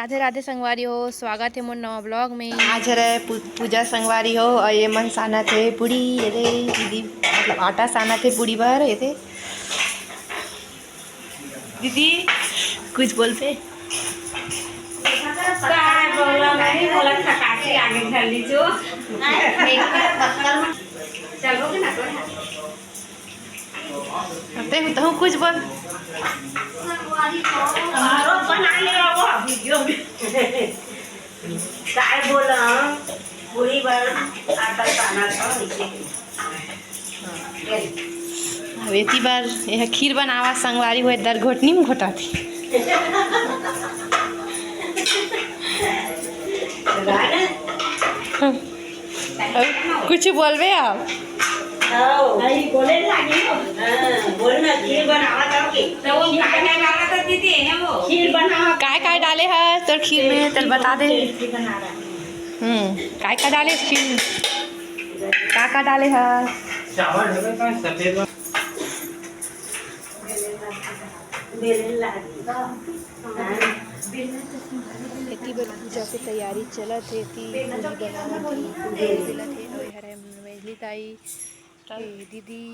राधे राधे संगवारी हो, स्वागत है मोर नवा ब्लॉग में। आज रे पूजा संगवारी हो और ये मन साना थे पूड़ी ये दे दीदी आटा साना थे पूड़ी बार ये दे दीदी कुछ बोल पे तो कुछ बोल काय बोला पूरी बार आटा साना था वेती बार यह खीर बनावा संगवारी हुए दर घोटनी में घोटा थी कुछ बोलबे आप बोले बोलना खीर बनावा था कि तो वो काय डाला था दीदी है वो खीर बनावा काय डाले है तो खीर में तल बता दे बना रहा काय डाले खीर में का डाले है चावल है का सफेद इतनी बार पूजा की तैयारी चला थे पूरी बनाना थे मेहली ताई दीदी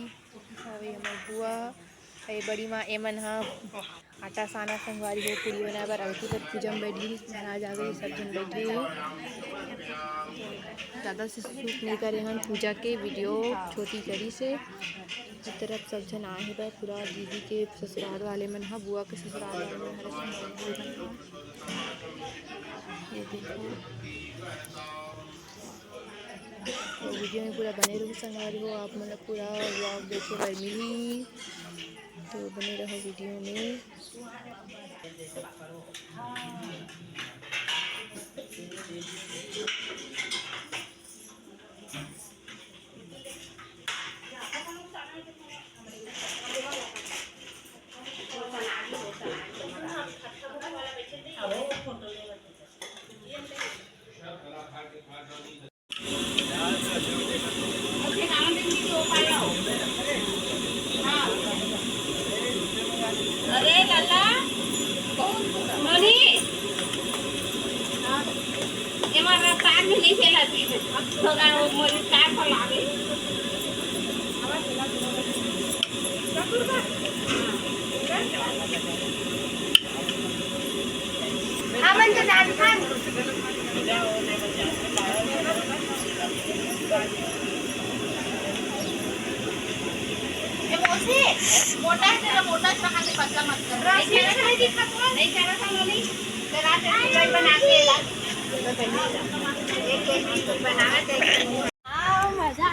हमार बुआ बड़ी माँ एमन हा आटा साना संगवारी हो पूरी बनाए बर अवती पर पूजा में बैठ गई महाराज आ गई सब जन बैठ गई। ज़्यादा से शूट नहीं करे हम पूजा के वीडियो छोटी करी से इस तरफ सब जन आए हैं पूरा दीदी के ससुराल वाले मन हा बुआ के ससुराल वाले मन ये देखो तो वीडियो में पूरा बने रहो संगवारी हो आप मतलब पूरा व्लॉग देखे बर मिली तो बने रहो वीडियो में। अरे लाला नोनी ये मारा तार में नहीं खेला थी तो का वो मोरी तार पर लागे हमन तो डाल खान मोटा खाने पतला मत कर नहीं खाना था लोली जरा से बना के एक बनाना चाहिए मजा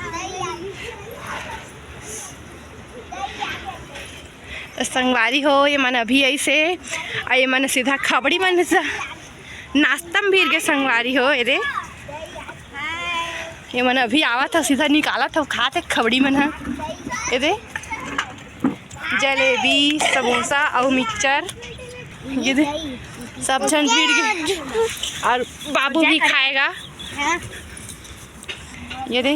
संगवारी हो ये मन अभी ऐसे और ये मन सीधा खबड़ी मन नाश्ता में भीड़ के संगवारी हो ये मन अभी आवा था सीधा निकाला था खाते खबड़ी मन है ये जलेबी समोसा और मिक्सचर ये दे सब जन भीड़ गए और बाबू भी खाएगा ये दे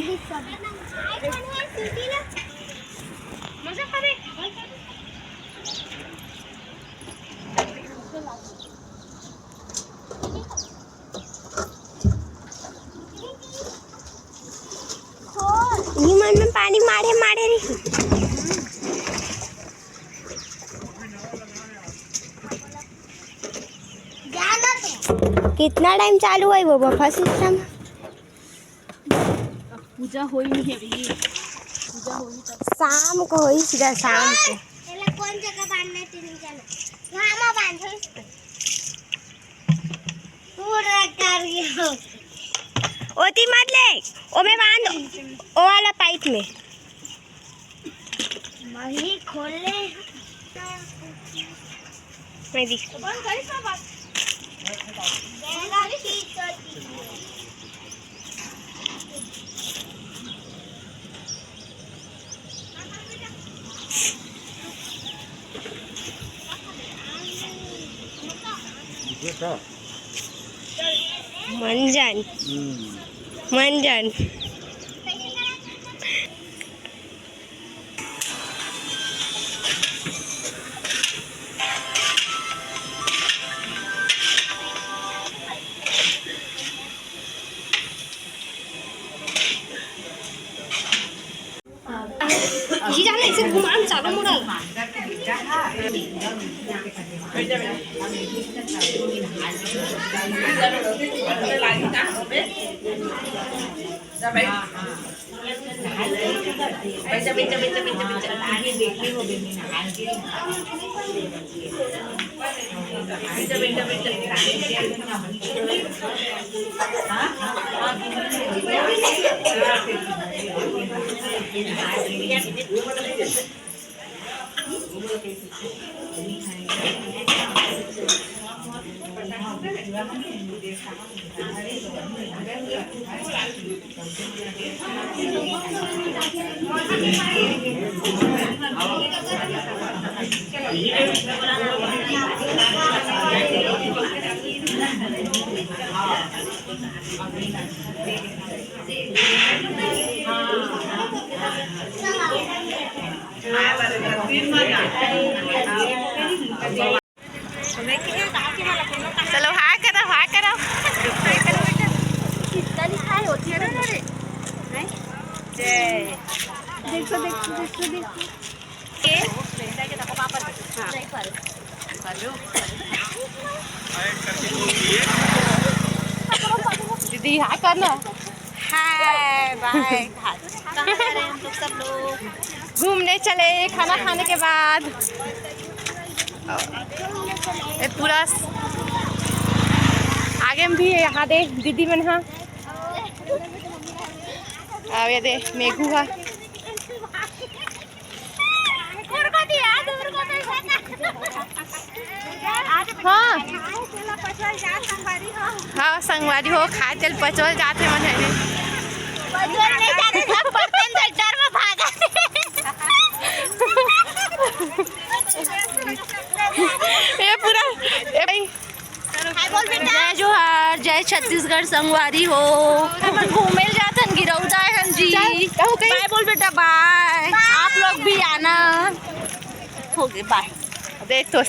मन में पानी मारे मारे रही कितना टाइम चालू है वो बफा सिस्टम पूजा हो ही नहीं है पूजा हो शाम को हो सीधा शाम को कौन जगह बांधना है तीन जन वहां में बांधो पूरा कर ओती मत ले ओ में बांध ओ वाला पाइप में वही खोल ले मैं दिख कौन करी सब बात मंजन मंजन जी जाने इसे घुमान चालू मुड़ल चलो हाय करो हाय करो। कितना लिखाई होती है ना रे जय देखो देखो देखो देखो दीदी हाय करना। हाय बाय कहाँ जा रहे हैं हम लोग सब लोग घूमने चले खाना खाने के बाद। ये पूरा आगे में भी है, यहाँ दे दीदी मन हाँ। अब ये दे मेघू हा। हाँ हाँ संगवारी हो खा चल पचोल जाते मन है नहीं जाते सब पड़ते हैं डर में भागा ये पूरा ये भाई जय जोहार जय छत्तीसगढ़ संगवारी हो हम घूमे जातन गिरऊ जाए हम जी बाय बोल बेटा बाय आप लोग भी आना हो गए बाय देख तो